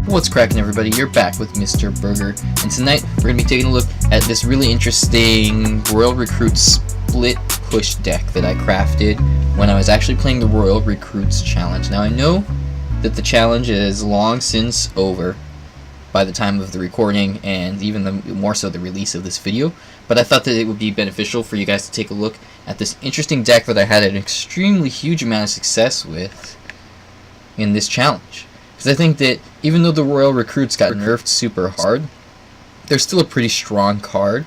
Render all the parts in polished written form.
What's cracking, everybody? You're back with Mr. Berger, and tonight we're going to be taking a look at this really interesting Royal Recruits split push deck that I crafted when I was actually playing the Royal Recruits Challenge. Now I know that the challenge is long since over by the time of the recording and even more so the release of this video, but I thought that it would be beneficial for you guys to take a look at this interesting deck that I had an extremely huge amount of success with in this challenge. Because I think that even though the Royal Recruits got nerfed super hard, they're still a pretty strong card,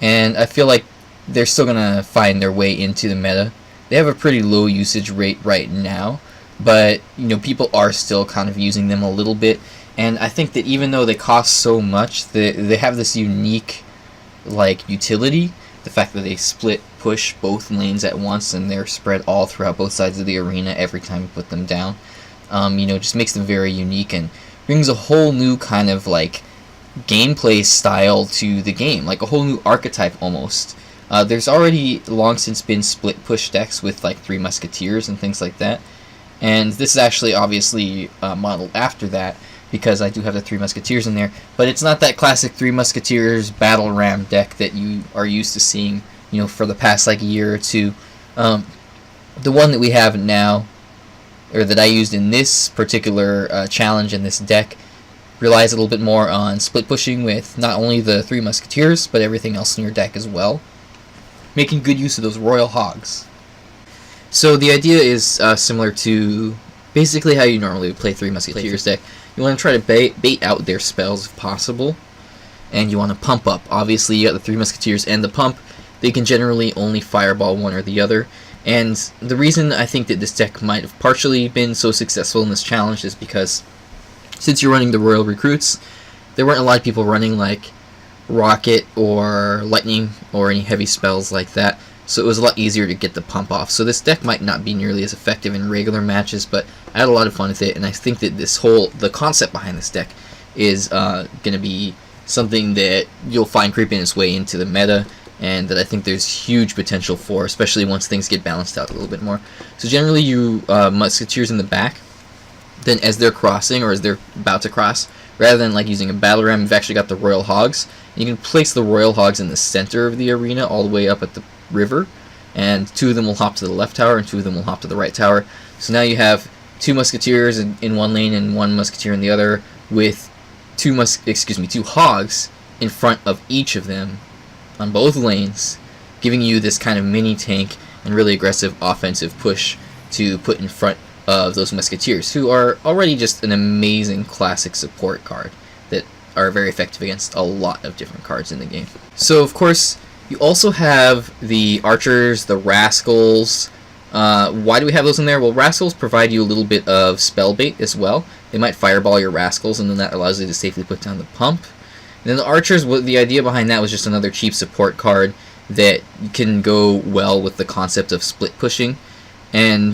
and I feel like they're still going to find their way into the meta. They have a pretty low usage rate right now, but people are still kind of using them a little bit, and I think that even though they cost so much, they have this unique utility. The fact that they split push both lanes at once and they're spread all throughout both sides of the arena every time you put them down. Just makes them very unique and brings a whole new kind of gameplay style to the game, like a whole new archetype almost. There's already long since been split push decks with Three Musketeers and things like that, and this is actually obviously modeled after that because I do have the Three Musketeers in there, but it's not that classic Three Musketeers battle ram deck that you are used to seeing for the past year or two. The one that we have now, or that I used in this particular challenge in this deck, relies a little bit more on split pushing with not only the Three Musketeers, but everything else in your deck as well, making good use of those Royal Hogs. So the idea is similar to basically how you normally would play Three Musketeers deck. You want to try to bait out their spells if possible, and you want to pump up. Obviously you got the Three Musketeers and the pump. They can generally only fireball one or the other. And the reason I think that this deck might have partially been so successful in this challenge is because since you're running the Royal Recruits, there weren't a lot of people running Rocket or Lightning or any heavy spells like that, so it was a lot easier to get the pump off. So this deck might not be nearly as effective in regular matches, but I had a lot of fun with it, and I think that the concept behind this deck is going to be something that you'll find creeping its way into the meta, and that I think there's huge potential for, especially once things get balanced out a little bit more. So generally you Musketeers in the back, then as they're crossing or as they're about to cross, rather than using a battle ram, you've actually got the Royal Hogs. And you can place the Royal Hogs in the center of the arena all the way up at the river, and two of them will hop to the left tower and two of them will hop to the right tower. So now you have two Musketeers in one lane and one Musketeer in the other, with two Hogs in front of each of them on both lanes, giving you this kind of mini tank and really aggressive offensive push to put in front of those Musketeers, who are already just an amazing classic support card that are very effective against a lot of different cards in the game. So of course you also have the Archers, the Rascals. Why do we have those in there? Well, Rascals provide you a little bit of spell bait as well. They might fireball your Rascals, and then that allows you to safely put down the pump. And then the Archers, the idea behind that was just another cheap support card that can go well with the concept of split pushing. And,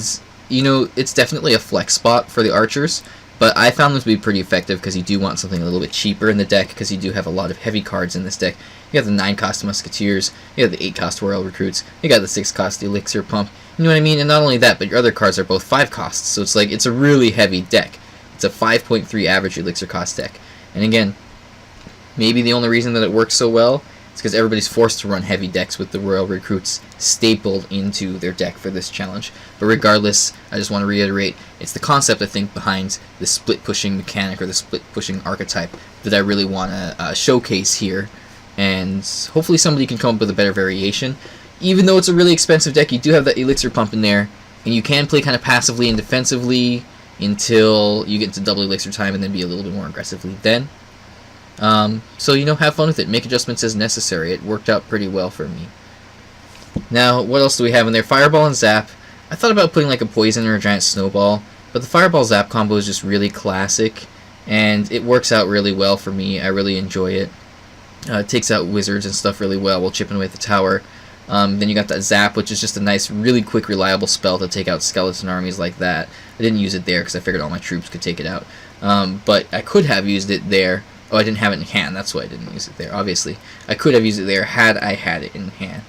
it's definitely a flex spot for the Archers, but I found them to be pretty effective because you do want something a little bit cheaper in the deck, because you do have a lot of heavy cards in this deck. You have the 9-cost Musketeers, you have the 8-cost Royal Recruits, you got the 6-cost Elixir Pump, you know what I mean? And not only that, but your other cards are both 5 costs, so it's a really heavy deck. It's a 5.3 average Elixir cost deck. And again, maybe the only reason that it works so well is because everybody's forced to run heavy decks with the Royal Recruits stapled into their deck for this challenge. But regardless, I just want to reiterate, it's the concept, I think, behind the split pushing mechanic or the split pushing archetype that I really want to showcase here. And hopefully somebody can come up with a better variation. Even though it's a really expensive deck, you do have that Elixir Pump in there, and you can play kind of passively and defensively until you get to double Elixir time and then be a little bit more aggressively then. So have fun with it. Make adjustments as necessary. It worked out pretty well for me. Now, what else do we have in there? Fireball and Zap. I thought about putting a Poison or a Giant Snowball, but the Fireball Zap combo is just really classic, and it works out really well for me. I really enjoy it. It takes out wizards and stuff really well while chipping away at the tower. Then you got that Zap, which is just a nice, really quick, reliable spell to take out skeleton armies like that. I didn't use it there because I figured all my troops could take it out. But I could have used it there. Oh, I didn't have it in hand. That's why I didn't use it there, obviously. I could have used it there had I had it in hand.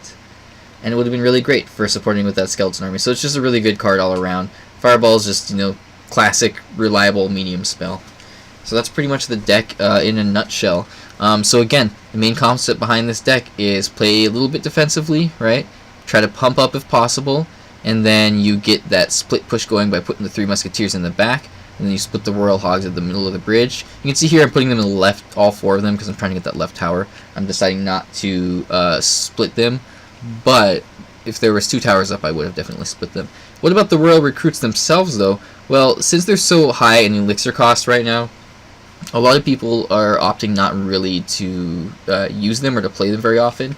And it would have been really great for supporting with that skeleton army. So it's just a really good card all around. Fireball is just, classic, reliable medium spell. So that's pretty much the deck in a nutshell. So again, the main concept behind this deck is play a little bit defensively, right? Try to pump up if possible, and then you get that split push going by putting the Three Musketeers in the back, and then you split the Royal Hogs at the middle of the bridge. You can see here I'm putting them in the left, all 4 of them, because I'm trying to get that left tower. I'm deciding not to split them, but if there was 2 towers up, I would have definitely split them. What about the Royal Recruits themselves, though? Well, since they're so high in elixir cost right now, a lot of people are opting not really to use them or to play them very often,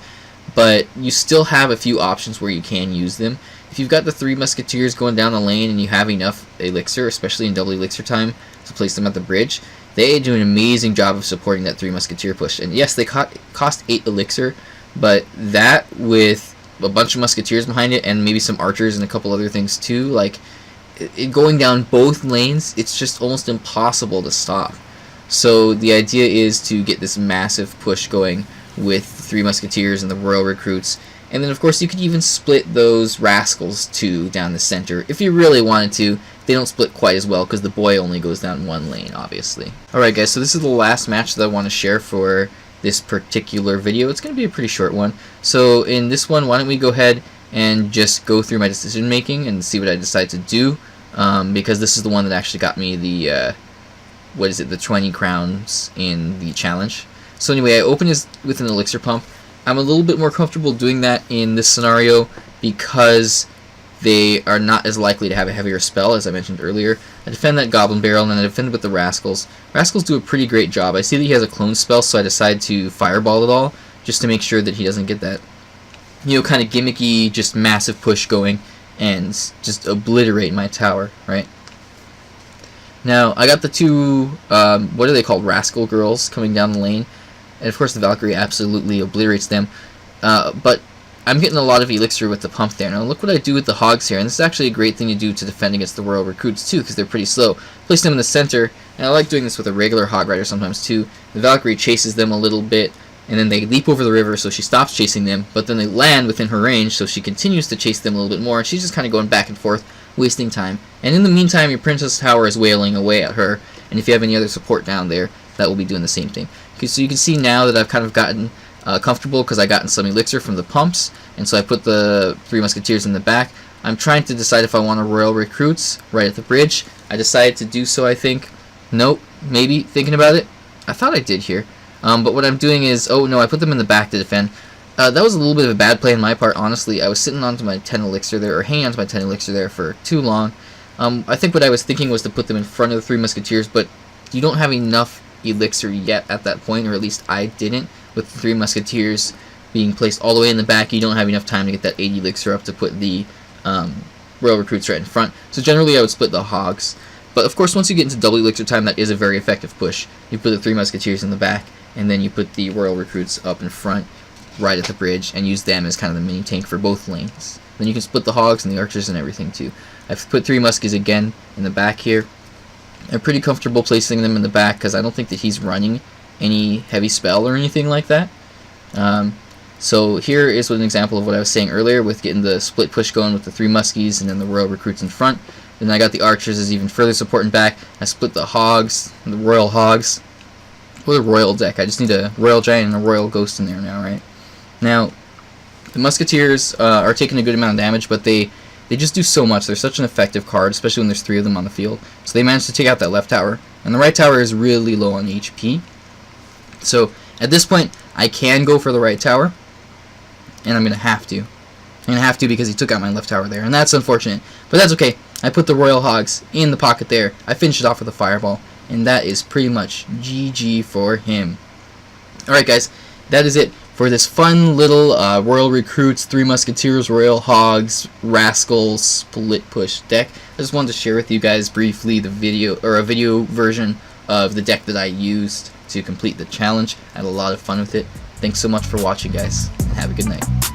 but you still have a few options where you can use them. If you've got the Three Musketeers going down the lane and you have enough elixir, especially in double elixir time, to place them at the bridge, they do an amazing job of supporting that Three Musketeer push. And yes, they cost 8 elixir, but that with a bunch of musketeers behind it and maybe some archers and a couple other things too, like going down both lanes, it's just almost impossible to stop. So the idea is to get this massive push going with the Three Musketeers and the Royal Recruits, and then of course you could even split those Rascals too down the center if you really wanted to. They don't split quite as well because the boy only goes down one lane, obviously. Alright guys, so this is the last match that I want to share for this particular video. It's going to be a pretty short one. So in this one, why don't we go ahead and just go through my decision making and see what I decide to do, because this is the one that actually got me the the 20 crowns in the challenge. So anyway, I open this with an elixir pump. I'm a little bit more comfortable doing that in this scenario because they are not as likely to have a heavier spell, as I mentioned earlier. I defend that Goblin Barrel, and then I defend with the Rascals. Rascals do a pretty great job. I see that he has a clone spell, so I decide to Fireball it all, just to make sure that he doesn't get that, you know, kind of gimmicky, just massive push going, and just obliterate my tower, right? Now, I got the 2, what are they called, Rascal Girls coming down the lane, and of course the Valkyrie absolutely obliterates them, but I'm getting a lot of elixir with the pump there. Now look what I do with the Hogs here, and this is actually a great thing to do to defend against the Royal Recruits too, because they're pretty slow. Place them in the center, and I like doing this with a regular Hog Rider sometimes too. The Valkyrie chases them a little bit, and then they leap over the river, so she stops chasing them, but then they land within her range, so she continues to chase them a little bit more, and she's just kind of going back and forth, wasting time. And in the meantime, your Princess Tower is wailing away at her, and if you have any other support down there, that will be doing the same thing. Okay, so you can see now that I've kind of gotten comfortable because I gotten some elixir from the pumps, and so I put the Three Musketeers in the back. I'm trying to decide if I want a Royal Recruits right at the bridge. I decided to do so, I think. Nope, maybe, thinking about it. I thought I did here. But what I'm doing is, oh no, I put them in the back to defend. That was a little bit of a bad play on my part, honestly. I was sitting onto my 10 elixir there, or hanging onto my 10 elixir there for too long. I think what I was thinking was to put them in front of the Three Musketeers, but you don't have enough elixir yet at that point, or at least I didn't. With the Three Musketeers being placed all the way in the back, you don't have enough time to get that 80 elixir up to put the Royal Recruits right in front. So generally I would split the Hogs. But of course once you get into double elixir time, that is a very effective push. You put the Three Musketeers in the back, and then you put the Royal Recruits up in front, right at the bridge, and use them as kind of the mini tank for both lanes. Then you can split the Hogs and the Archers and everything too. I've put 3 Muskies again in the back here. I'm pretty comfortable placing them in the back because I don't think that he's running any heavy spell or anything like that. So here is an example of what I was saying earlier with getting the split push going with the 3 Muskies and then the Royal Recruits in front. Then I got the Archers as even further support in back. I split the Hogs, the Royal Hogs. What a Royal deck. I just need a Royal Giant and a Royal Ghost in there now, right? Now, the Musketeers are taking a good amount of damage, but they just do so much. They're such an effective card, especially when there's 3 of them on the field. So they managed to take out that left tower. And the right tower is really low on HP. So at this point, I can go for the right tower, and I'm going to have to. I'm going to have to because he took out my left tower there, and that's unfortunate. But that's okay. I put the Royal Hogs in the pocket there. I finished it off with a Fireball, and that is pretty much GG for him. Alright guys, that is it for this fun little Royal Recruits, 3 Musketeers, Royal Hogs, Rascals, split push deck. I just wanted to share with you guys briefly the video, or a video version of the deck that I used to complete the challenge. I had a lot of fun with it. Thanks so much for watching, guys, and have a good night.